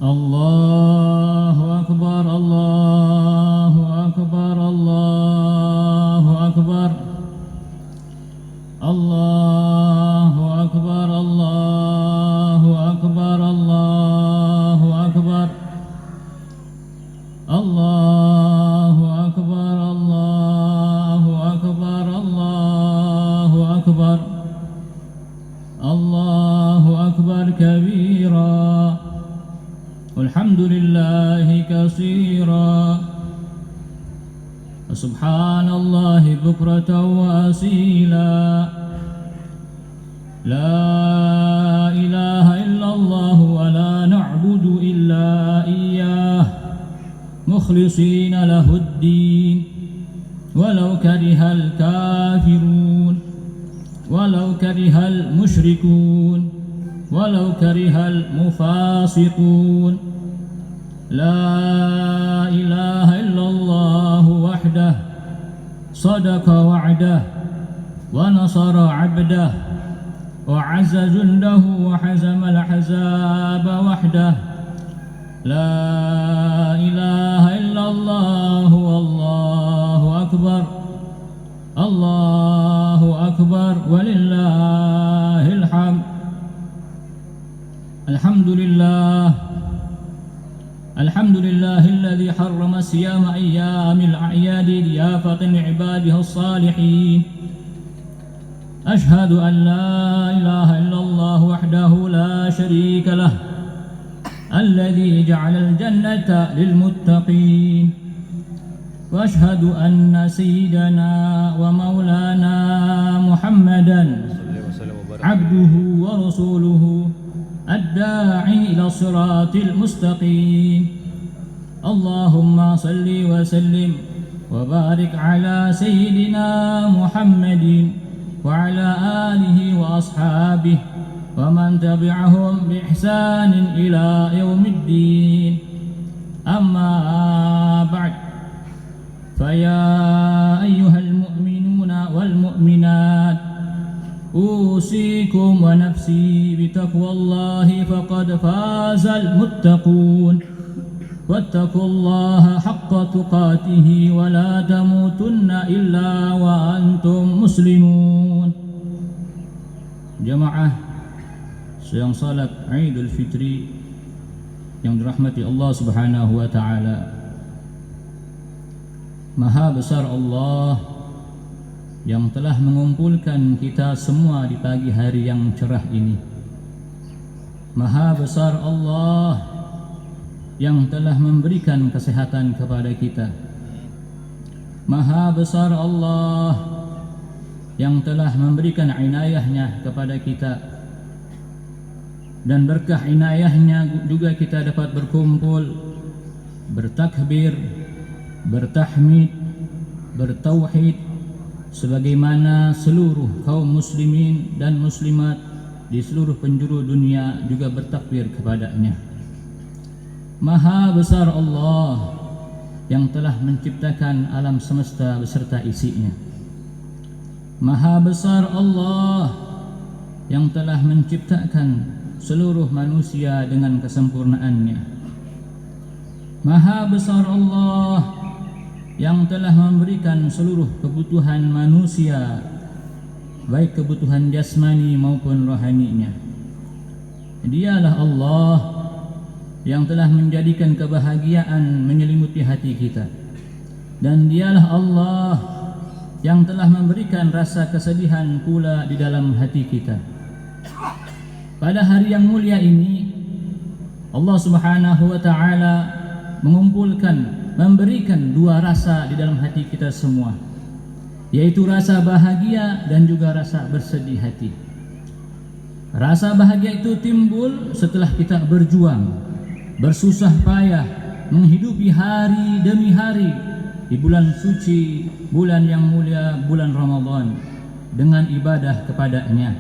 Allahu Akbar, Allahu Akbar, Allahu Akbar, Allahu Akbar, Allahu Akbar, Allahu Akbar, Allahu Akbar, Allahu Akbar, Allahu Akbar, Allahu Akbar kabira. Alhamdulillahi katsira. Subhanallahi bukratan wa asila. La ilaha illallah wa la na'budu illa iyyah mukhlisina lahuddin walau karihal kafirun walau karihal musyrikun walau karihal mufasiqun. La ilaha illallah wahdah sadaqa wa'dah wa nasara 'abdah wa 'azza jundahu wa hazama al-ahzaba wahdah. La ilaha illallah wallahu akbar, Allahu akbar walillahil hamd. Alhamdulillah, alhamdulillahilladzi harrama siyama ayyamil a'yadi liyafatan ibadihi as-salihin. Ashhadu an la ilaha illallah wahdahu la sharika lah, alladzi ja'ala al-jannata lil muttaqin. Wa ashhadu anna sayyidana wa maulana Muhammadan abduhu wa rasuluhu الداعي إلى الصراط المستقيم. اللهم صل وسلم وبارك على سيدنا محمد وعلى آله وأصحابه ومن تبعهم بإحسان إلى يوم الدين. أما بعد، فيا أيها المؤمنون والمؤمنات، أوصيكم ونفسي بتقوى الله فقد فاز المتقون. واتقوا الله حق تقاته ولا تموتن إلا وأنتم مسلمون. Jamaah sedang salat Idul Fitri yang dirahmati Allah Subhanahu wa taala. Maha besar Allah yang telah mengumpulkan kita semua di pagi hari yang cerah ini. Maha besar Allah yang telah memberikan kesehatan kepada kita. Maha besar Allah yang telah memberikan inayahnya kepada kita, dan berkah inayahnya juga kita dapat berkumpul, bertakbir, bertahmid, bertauhid, sebagaimana seluruh kaum muslimin dan muslimat di seluruh penjuru dunia juga bertakbir kepadanya. Maha besar Allah yang telah menciptakan alam semesta beserta isinya. Maha besar Allah yang telah menciptakan seluruh manusia dengan kesempurnaannya. Maha besar Allah yang telah memberikan seluruh kebutuhan manusia, baik kebutuhan jasmani maupun rohaninya. Dialah Allah yang telah menjadikan kebahagiaan menyelimuti hati kita, dan dialah Allah yang telah memberikan rasa kesedihan pula di dalam hati kita. Pada hari yang mulia ini, Allah Subhanahu wa taala mengumpulkan, memberikan dua rasa di dalam hati kita semua, yaitu rasa bahagia dan juga rasa bersedih hati. Rasa bahagia itu timbul setelah kita berjuang, bersusah payah menghidupi hari demi hari di bulan suci, bulan yang mulia, bulan Ramadan, dengan ibadah kepadanya,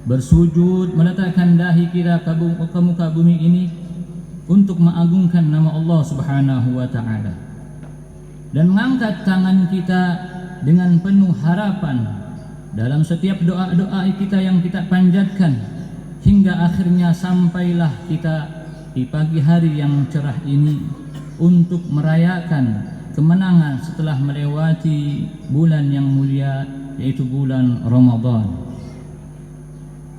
bersujud meletakkan dahi kita ke muka bumi ini untuk mengagungkan nama Allah Subhanahu wa taala, dan mengangkat tangan kita dengan penuh harapan dalam setiap doa-doa kita yang kita panjatkan, hingga akhirnya sampailah kita di pagi hari yang cerah ini untuk merayakan kemenangan setelah melewati bulan yang mulia, yaitu bulan Ramadan.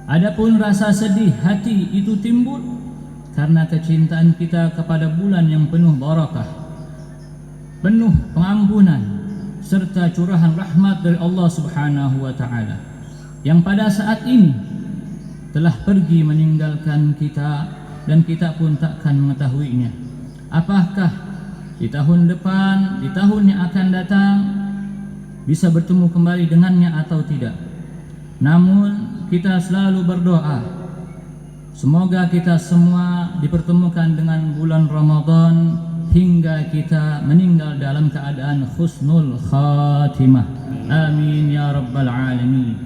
Adapun rasa sedih hati itu timbul karena kecintaan kita kepada bulan yang penuh barakah, penuh pengampunan serta curahan rahmat dari Allah Subhanahu wa taala, yang pada saat ini telah pergi meninggalkan kita dan kita pun takkan mengetahuinya. Apakah di tahun depan, di tahun yang akan datang bisa bertemu kembali dengannya atau tidak. Namun kita selalu berdoa semoga kita semua dipertemukan dengan bulan Ramadan hingga kita meninggal dalam keadaan husnul khatimah. Amin ya rabbal alamin.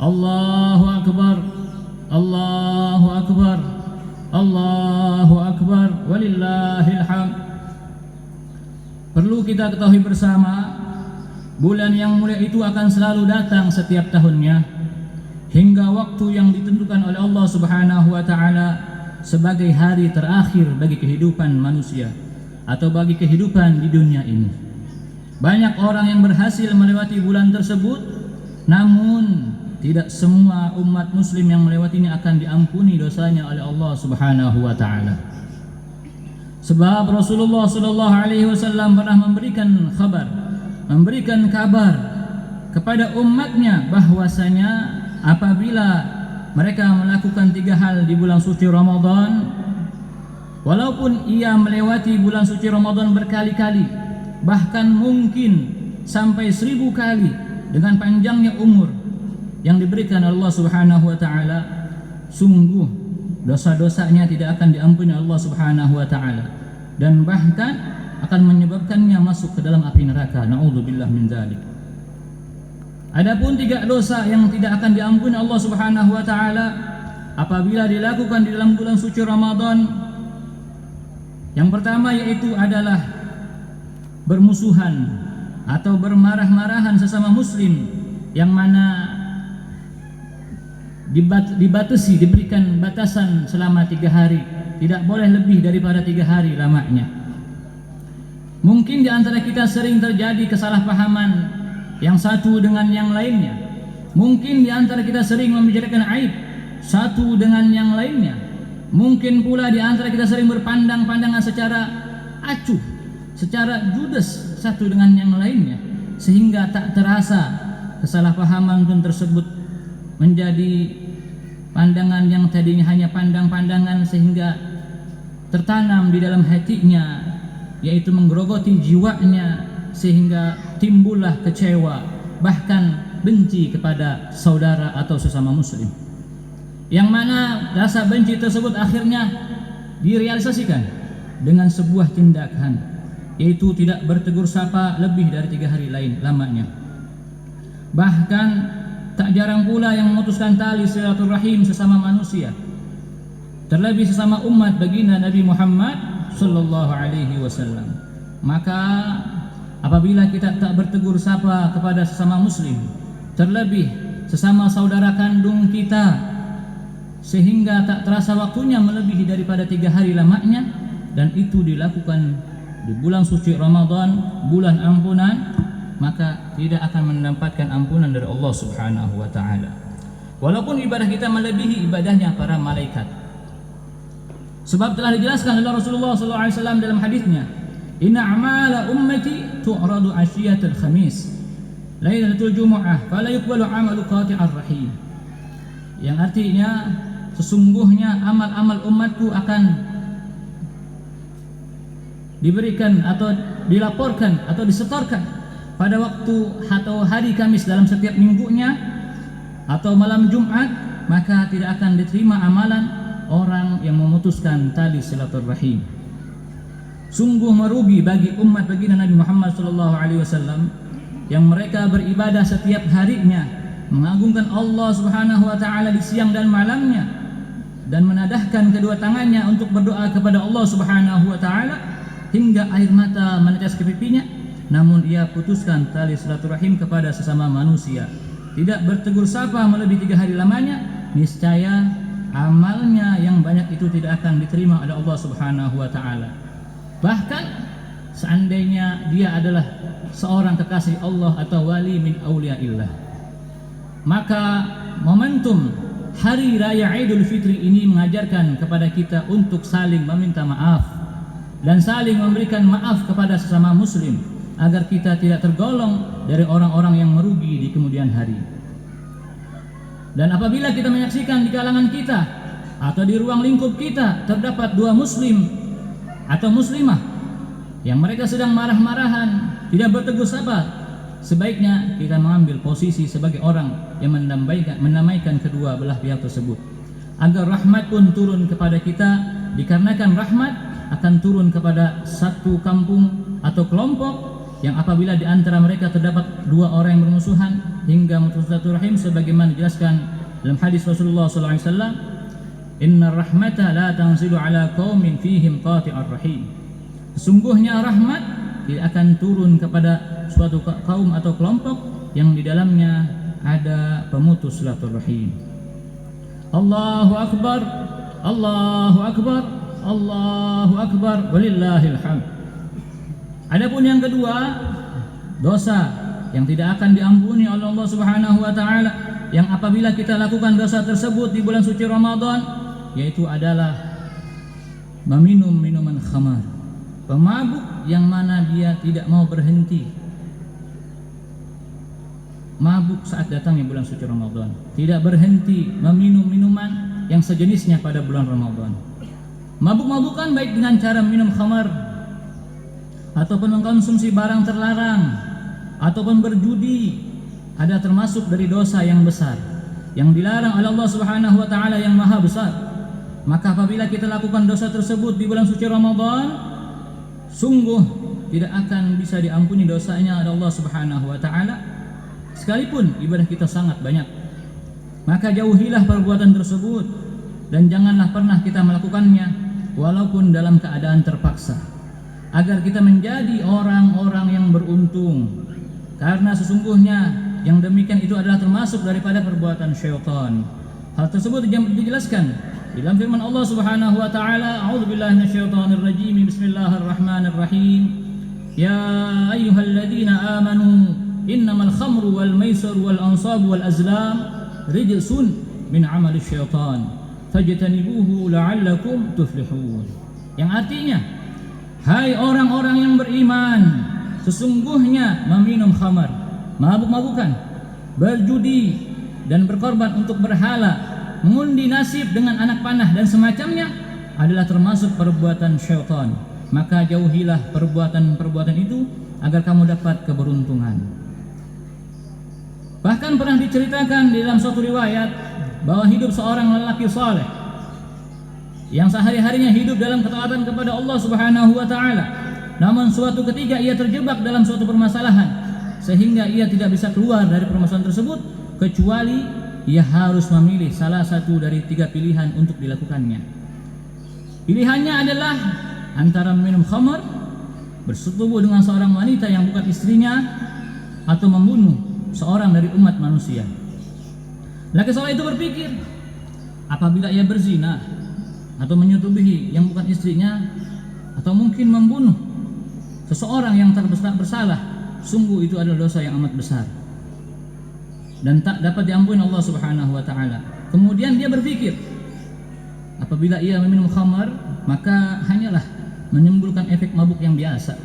Allahu akbar, Allahu akbar, Allahu akbar, walillahil hamd. Perlu kita ketahui bersama, bulan yang mulia itu akan selalu datang setiap tahunnya hingga waktu yang ditentukan oleh Allah Subhanahu wa taala sebagai hari terakhir bagi kehidupan manusia atau bagi kehidupan di dunia ini. Banyak orang yang berhasil melewati bulan tersebut, namun tidak semua umat muslim yang melewatinya akan diampuni dosanya oleh Allah Subhanahu wa taala. Sebab Rasulullah sallallahu alaihi wasallam pernah memberikan kabar kepada umatnya bahwasanya apabila mereka melakukan 3 hal di bulan suci Ramadan, walaupun ia melewati bulan suci Ramadan berkali-kali, bahkan mungkin sampai 1000 kali dengan panjangnya umur yang diberikan Allah Subhanahu wa taala, sungguh dosa-dosanya tidak akan diampuni Allah Subhanahu wa taala dan bahkan akan menyebabkannya masuk ke dalam api neraka. Na'udzubillah min dzalik. Adapun 3 dosa yang tidak akan diampuni Allah Subhanahu wa taala apabila dilakukan di dalam bulan suci Ramadan, yang pertama yaitu adalah bermusuhan atau bermarah-marahan sesama muslim, yang mana dibatasi, diberikan batasan selama 3 hari, tidak boleh lebih daripada 3 hari lamanya. Mungkin di antara kita sering terjadi kesalahpahaman yang satu dengan yang lainnya. Mungkin di antara kita sering membicarakan aib satu dengan yang lainnya. Mungkin pula di antara kita sering berpandang-pandangan secara acuh, secara judes satu dengan yang lainnya, sehingga tak terasa kesalahpahaman pun tersebut menjadi pandangan yang tadinya hanya pandang-pandangan sehingga tertanam di dalam hatinya, yaitu menggerogoti jiwanya sehingga timbullah kecewa, bahkan benci kepada saudara atau sesama muslim, yang mana rasa benci tersebut akhirnya direalisasikan dengan sebuah tindakan, yaitu tidak bertegur sapa lebih dari 3 hari lain lamanya. Bahkan tak jarang pula yang memutuskan tali silaturahim sesama manusia, terlebih sesama umat baginda Nabi Muhammad sallallahu alaihi wasallam. Maka apabila kita tak bertegur sapa kepada sesama muslim, terlebih sesama saudara kandung kita, sehingga tak terasa waktunya melebihi daripada 3 hari lamanya, dan itu dilakukan di bulan suci Ramadan, bulan ampunan, maka tidak akan mendapatkan ampunan dari Allah Subhanahu wa taala. Walaupun ibadah kita melebihi ibadahnya para malaikat. Sebab telah dijelaskan oleh Rasulullah sallallahu alaihi wasallam dalam hadisnya, "Inna a'mala ummati tu'radu 'ashiyatal khamis, lailatul jumu'ah, fala yuqbalu 'amalu qati'ar rahim." Yang artinya sesungguhnya amal-amal umatku akan diberikan atau dilaporkan atau disetorkan pada waktu atau hari Kamis dalam setiap minggunya atau malam Jumat, maka tidak akan diterima amalan orang yang memutuskan tali silaturahim. Sungguh merugi bagi umat baginda Nabi Muhammad SAW yang mereka beribadah setiap harinya, mengagungkan Allah Subhanahu wa taala di siang dan malamnya, dan menadahkan kedua tangannya untuk berdoa kepada Allah Subhanahu wa taala hingga air mata menetes ke pipinya, namun ia putuskan tali silaturahim kepada sesama manusia, tidak bertegur sapa melebihi 3 hari lamanya. Niscaya amalnya yang banyak itu tidak akan diterima oleh Allah Subhanahu wa taala. Bahkan seandainya dia adalah seorang kekasih Allah atau wali min auliyaillah, maka momentum hari raya Idul Fitri ini mengajarkan kepada kita untuk saling meminta maaf dan saling memberikan maaf kepada sesama muslim agar kita tidak tergolong dari orang-orang yang merugi di kemudian hari. Dan apabila kita menyaksikan di kalangan kita atau di ruang lingkup kita terdapat dua muslim atau muslimah yang mereka sedang marah-marahan, tidak bertegur sabar, sebaiknya kita mengambil posisi sebagai orang yang mendamaikan kedua belah pihak tersebut, agar rahmat pun turun kepada kita, dikarenakan rahmat akan turun kepada satu kampung atau kelompok yang apabila di antara mereka terdapat dua orang yang bermusuhan hingga memutus silaturahim, sebagaimana dijelaskan dalam hadis Rasulullah SAW, inna rahmata la tanzilu ala qaumin fihim qati'ar rahim. Sesungguhnya rahmat tidak akan turun kepada suatu kaum atau kelompok yang di dalamnya ada pemutus silaturahim. Allahu akbar, Allahu akbar, Allahu akbar, walillahil hamd. Adapun yang kedua, dosa yang tidak akan diampuni oleh Allah Subhanahu wa taala, yang apabila kita lakukan dosa tersebut di bulan suci Ramadan, yaitu adalah meminum minuman khamar, pemabuk yang mana dia tidak mau berhenti mabuk saat datangnya bulan suci Ramadan, tidak berhenti meminum minuman yang sejenisnya pada bulan Ramadan. Mabuk-mabukan baik dengan cara minum khamar ataupun mengkonsumsi barang terlarang ataupun berjudi ada termasuk dari dosa yang besar yang dilarang oleh Allah Subhanahu wa taala yang maha besar. Maka apabila kita lakukan dosa tersebut di bulan suci Ramadan, sungguh tidak akan bisa diampuni dosanya oleh Allah Subhanahu wa taala sekalipun ibadah kita sangat banyak. Maka jauhilah perbuatan tersebut dan janganlah pernah kita melakukannya walaupun dalam keadaan terpaksa, agar kita menjadi orang-orang yang beruntung, karena sesungguhnya yang demikian itu adalah termasuk daripada perbuatan syaitan. Hal tersebut dijelaskan dalam firman Allah Subhanahu wa taala, a'udzubillahi minasyaitonir rajim, bismillahirrahmanirrahim, ya ayyuhalladzina amanu innamal khamru wal maisir wal ansabu wal azlam rijsun min amali syaitan fajtanibuhu la'allakum tuflihun. Yang artinya, hai orang-orang yang beriman, sesungguhnya meminum khamar, mabuk-mabukan, berjudi, dan berkorban untuk berhala, mengundi nasib dengan anak panah dan semacamnya adalah termasuk perbuatan syaitan. Maka jauhilah perbuatan-perbuatan itu agar kamu dapat keberuntungan. Bahkan pernah diceritakan di dalam suatu riwayat bahwa hidup seorang lelaki saleh yang sehari-harinya hidup dalam ketaatan kepada Allah Subhanahu wa taala, namun suatu ketika ia terjebak dalam suatu permasalahan sehingga ia tidak bisa keluar dari permasalahan tersebut kecuali ia harus memilih salah satu dari tiga pilihan untuk dilakukannya. Pilihannya adalah antara minum khamar, bersetubuh dengan seorang wanita yang bukan istrinya, atau membunuh seorang dari umat manusia. Laki soleh itu berpikir, apabila ia berzina atau menyetubuhi yang bukan istrinya, atau mungkin membunuh seseorang yang tak bersalah, sungguh itu adalah dosa yang amat besar dan tak dapat diampuni Allah Subhanahu wa taala. Kemudian dia berpikir, apabila ia meminum khamar, maka hanyalah menimbulkan efek mabuk yang biasa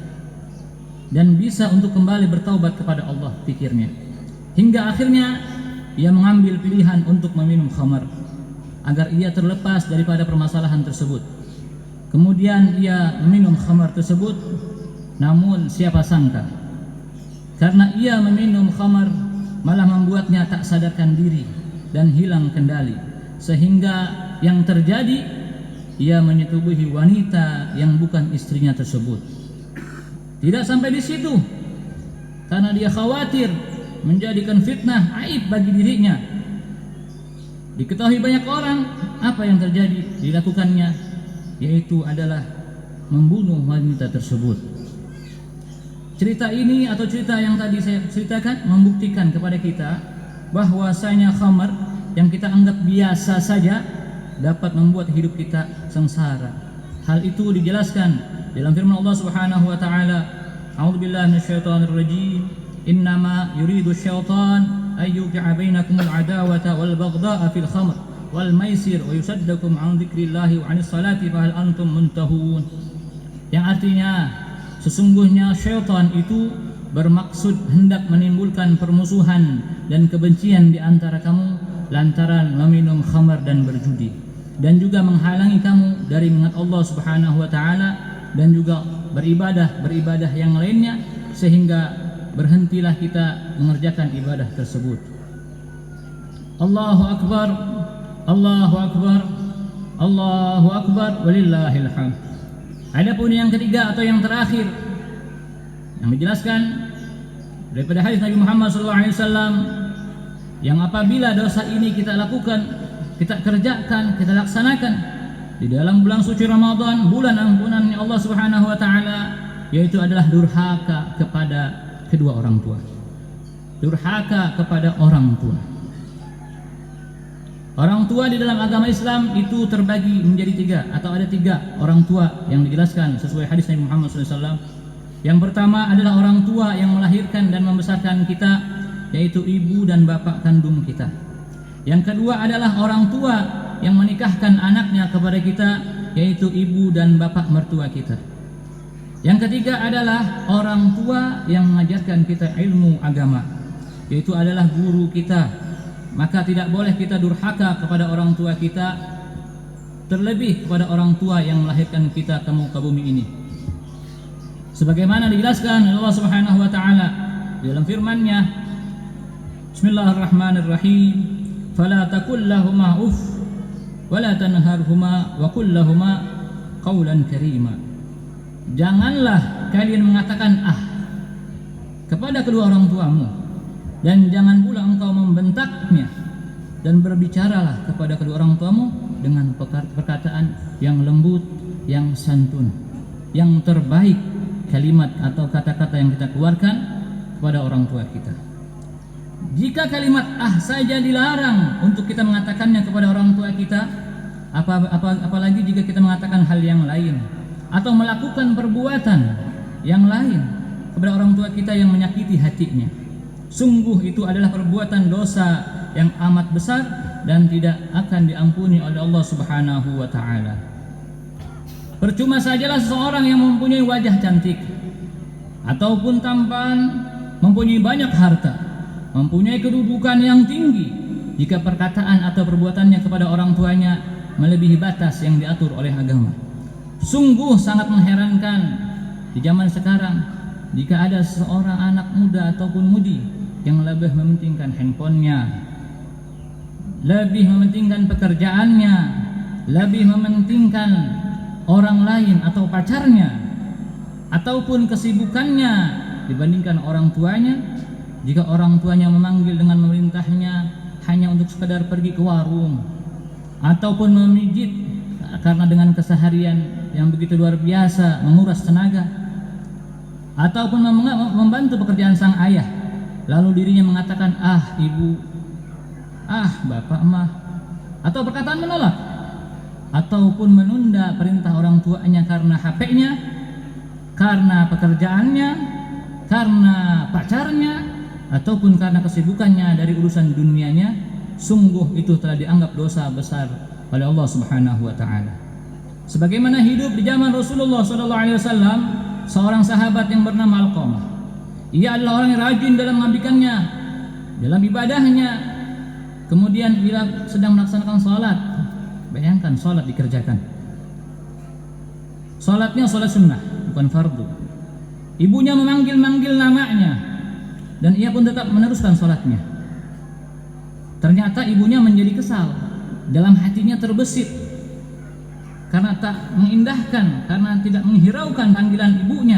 dan bisa untuk kembali bertaubat kepada Allah, pikirnya. Hingga akhirnya ia mengambil pilihan untuk meminum khamar agar ia terlepas daripada permasalahan tersebut. Kemudian ia meminum khamar tersebut, namun siapa sangka karena ia meminum khamar malah membuatnya tak sadarkan diri dan hilang kendali, sehingga yang terjadi ia menyetubuhi wanita yang bukan istrinya tersebut. Tidak sampai di situ, karena dia khawatir menjadikan fitnah aib bagi dirinya. Diketahui banyak orang, apa yang terjadi dilakukannya, yaitu adalah membunuh wanita tersebut. Cerita ini atau cerita yang tadi saya ceritakan membuktikan kepada kita bahwasanya khamar yang kita anggap biasa saja dapat membuat hidup kita sengsara. Hal itu dijelaskan dalam firman Allah Subhanahu wa taala, A'udzubillahi minasyaitonir rajim. Innama yuridu syaitan ay yuqi'a bainakumul adawata wal baghdha'a fil khamr wal maisir wa yusaddakum 'an dzikrillahi wa 'anis salati fa hal antum muntahun. Yang artinya sesungguhnya syaitan itu bermaksud hendak menimbulkan permusuhan dan kebencian di antara kamu lantaran meminum khamar dan berjudi, dan juga menghalangi kamu dari mengingat Allah Subhanahu wa taala dan juga beribadah yang lainnya, sehingga berhentilah kita mengerjakan ibadah tersebut. Allahu akbar, Allahu akbar, Allahu akbar, walillahil hamd. Adapun yang ketiga atau yang terakhir yang dijelaskan daripada hadis Nabi Muhammad SAW, yang apabila dosa ini kita lakukan, kita kerjakan, kita laksanakan di dalam bulan suci Ramadan, bulan ampunannya Allah Subhanahu wa taala, yaitu adalah durhaka kepada kedua orang tua. Durhaka kepada orang tua. Orang tua di dalam agama Islam itu terbagi menjadi tiga, atau ada tiga orang tua yang dijelaskan sesuai hadis Nabi Muhammad SAW. Yang pertama adalah orang tua yang melahirkan dan membesarkan kita, yaitu ibu dan bapak kandung kita. Yang kedua adalah orang tua yang menikahkan anaknya kepada kita, yaitu ibu dan bapak mertua kita. Yang ketiga adalah orang tua yang mengajarkan kita ilmu agama, yaitu adalah guru kita. Maka tidak boleh kita durhaka kepada orang tua kita, terlebih kepada orang tua yang melahirkan kita ke muka bumi ini. Sebagaimana dijelaskan oleh Allah Subhanahu wa taala dalam firman-Nya, Bismillahirrahmanirrahim, fala taqul lahumā uff wa la tanharhumā wa qul lahumā qawlan karīmā. Janganlah kalian mengatakan kepada kedua orang tuamu, dan jangan pula engkau membentaknya, dan berbicaralah kepada kedua orang tuamu dengan perkataan yang lembut, yang santun. Yang terbaik kalimat atau kata-kata yang kita keluarkan kepada orang tua kita. Jika kalimat saja dilarang untuk kita mengatakannya kepada orang tua kita, apalagi jika kita mengatakan hal yang lain atau melakukan perbuatan yang lain kepada orang tua kita yang menyakiti hatinya. Sungguh itu adalah perbuatan dosa yang amat besar dan tidak akan diampuni oleh Allah Subhanahu wa taala. Percuma sajalah seseorang yang mempunyai wajah cantik ataupun tampan, mempunyai banyak harta, mempunyai kedudukan yang tinggi, jika perkataan atau perbuatannya kepada orang tuanya melebihi batas yang diatur oleh agama. Sungguh sangat mengherankan di zaman sekarang jika ada seorang anak muda ataupun mudi yang lebih mementingkan handphonenya, lebih mementingkan pekerjaannya, lebih mementingkan orang lain atau pacarnya ataupun kesibukannya dibandingkan orang tuanya. Jika orang tuanya memanggil dengan memerintahnya hanya untuk sekadar pergi ke warung ataupun memijit karena dengan keseharian yang begitu luar biasa menguras tenaga, ataupun membantu pekerjaan sang ayah, lalu dirinya mengatakan ibu, bapak, mah, atau perkataan menolak, ataupun menunda perintah orang tuanya karena HP-nya, karena pekerjaannya, karena pacarnya, ataupun karena kesibukannya dari urusan dunianya, sungguh itu telah dianggap dosa besar oleh Allah Subhanahu wa taala. Sebagaimana hidup di zaman Rasulullah SAW, seorang sahabat yang bernama Alqamah. Ia adalah orang yang rajin dalam mengabdikannya, dalam ibadahnya. Kemudian bila sedang melaksanakan salat, bayangkan salat dikerjakan. Salatnya salat sunnah, bukan fardu. Ibunya memanggil-manggil namanya, dan ia pun tetap meneruskan salatnya. Ternyata ibunya menjadi kesal, dalam hatinya terbesit karena tak mengindahkan, karena tidak menghiraukan panggilan ibunya.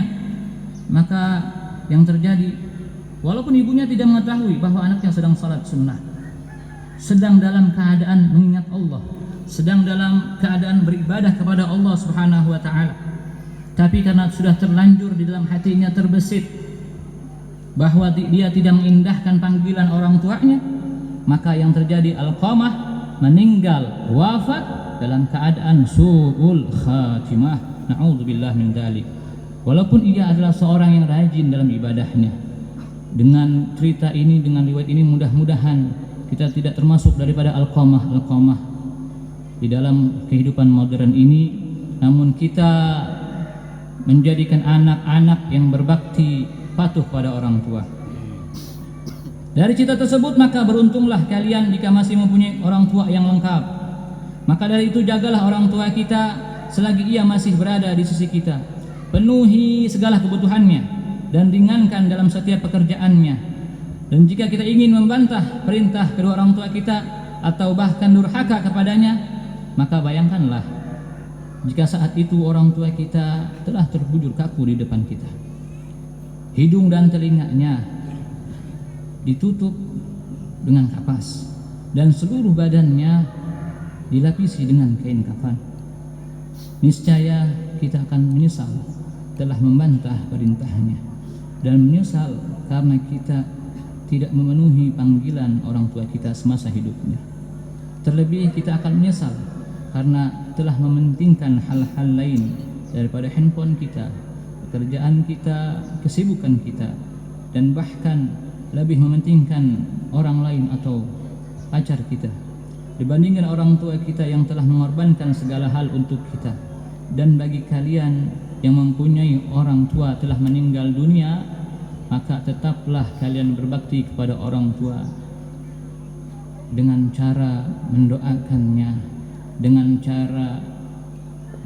Maka yang terjadi, walaupun ibunya tidak mengetahui bahwa anaknya sedang salat sunnah, sedang dalam keadaan mengingat Allah, sedang dalam keadaan beribadah kepada Allah Subhanahu wa taala, tapi karena sudah terlanjur di dalam hatinya terbesit bahwa dia tidak mengindahkan panggilan orang tuanya, maka yang terjadi Alqamah meninggal wafat dalam keadaan su'ul khatimah, na'udzubillah min dzalik. Walaupun ia adalah seorang yang rajin dalam ibadahnya. Dengan cerita ini, dengan riwayat ini, mudah-mudahan kita tidak termasuk daripada alqamah di dalam kehidupan modern ini, namun kita menjadikan anak-anak yang berbakti, patuh pada orang tua. Dari cerita tersebut maka beruntunglah kalian jika masih mempunyai orang tua yang lengkap. Maka dari itu jagalah orang tua kita selagi ia masih berada di sisi kita. Penuhi segala kebutuhannya dan ringankan dalam setiap pekerjaannya. Dan jika kita ingin membantah perintah kedua orang tua kita atau bahkan durhaka kepadanya, maka bayangkanlah jika saat itu orang tua kita telah terbujur kaku di depan kita. Hidung dan telinganya ditutup dengan kapas dan seluruh badannya dilapisi dengan kain kafan. Niscaya kita akan menyesal telah membantah perintahnya dan menyesal karena kita tidak memenuhi panggilan orang tua kita semasa hidupnya. Terlebih kita akan menyesal karena telah mementingkan hal-hal lain daripada handphone kita, pekerjaan kita, kesibukan kita, dan bahkan lebih mementingkan orang lain atau pacar kita dibandingkan orang tua kita yang telah mengorbankan segala hal untuk kita. Dan bagi kalian yang mempunyai orang tua telah meninggal dunia, maka tetaplah kalian berbakti kepada orang tua dengan cara mendoakannya, dengan cara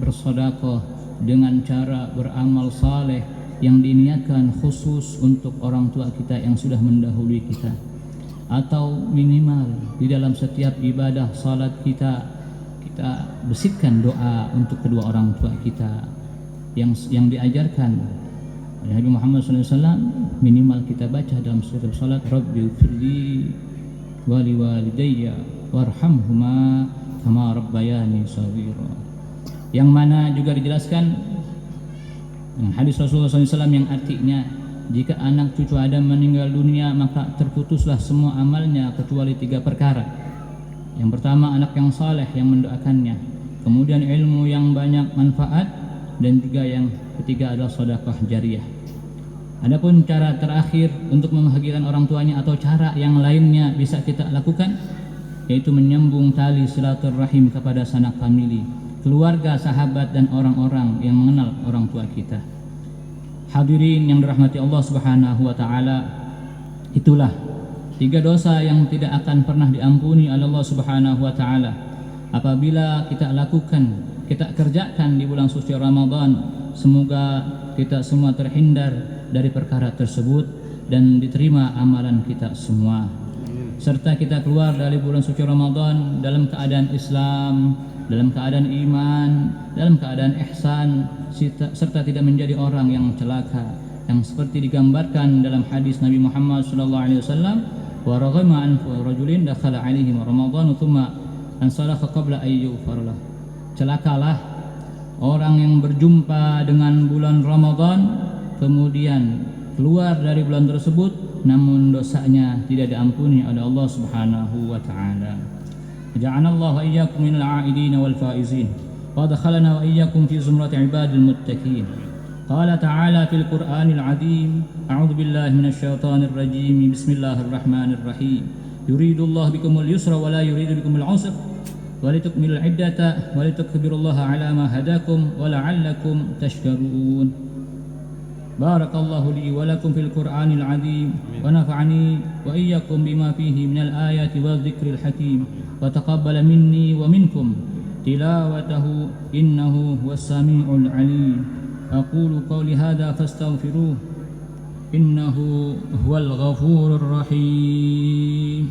bersedekah, dengan cara beramal saleh yang diniatkan khusus untuk orang tua kita yang sudah mendahului kita. Atau minimal di dalam setiap ibadah salat kita bersihkan doa untuk kedua orang tua kita yang diajarkan oleh Nabi Muhammad SAW. Minimal kita baca dalam setiap salat, Rabbil firli wa liwalidayya warhamhuma kama rabbayani shaghira, yang mana juga dijelaskan hadis Rasulullah SAW yang artinya jika anak cucu Adam meninggal dunia maka terputuslah semua amalnya kecuali 3 perkara. Yang pertama anak yang saleh yang mendoakannya, kemudian ilmu yang banyak manfaat, dan juga yang ketiga adalah sedekah jariyah. Adapun cara terakhir untuk membahagiakan orang tuanya atau cara yang lainnya bisa kita lakukan, yaitu menyambung tali silaturahim kepada sanak famili, keluarga, sahabat, dan orang-orang yang mengenal orang tua kita. Hadirin yang dirahmati Allah Subhanahu wa taala, itulah 3 dosa yang tidak akan pernah diampuni oleh Allah Subhanahu wa taala apabila kita lakukan, kita kerjakan di bulan suci Ramadan. Semoga kita semua terhindar dari perkara tersebut dan diterima amalan kita semua, serta kita keluar dari bulan suci Ramadan dalam keadaan Islam, dalam keadaan iman, dalam keadaan ihsan, serta tidak menjadi orang yang celaka, yang seperti digambarkan dalam hadis Nabi Muhammad SAW, wa raghima an rajulin dakhala alaihi Ramadan thumma ansalakha qabla ay yughfarlah. Celakalah orang yang berjumpa dengan bulan Ramadan kemudian keluar dari bulan tersebut namun dosanya tidak diampuni oleh Allah Subhanahu wa taala. Ja'alallahu wa iyyakum minal 'aidin wal faizin wa adkhalana wa iyyakum fi zumrati 'ibadil muttaqin. Qala ta'ala fil Qur'anil 'azim, a'udzu billahi minasy syaithanir rajim, bismillahirrahmanirrahim. Yuridullahu bikumul yusra wa la yuridu bikumul 'usra wa litukmilul 'iddata wa litukabbirullaha 'ala ma hadakum wa la'allakum tashkurun. Barakallahu li wa lakum fil Qur'anil 'azim wa nafa'ani wa iyyakum bima fihi minal ayati wadh-dhikril hakim wa taqabbala minni wa minkum tilawatahu innahu huwas sami'ul 'alim. أقول قولي هذا فاستغفروه إنه هو الغفور الرحيم.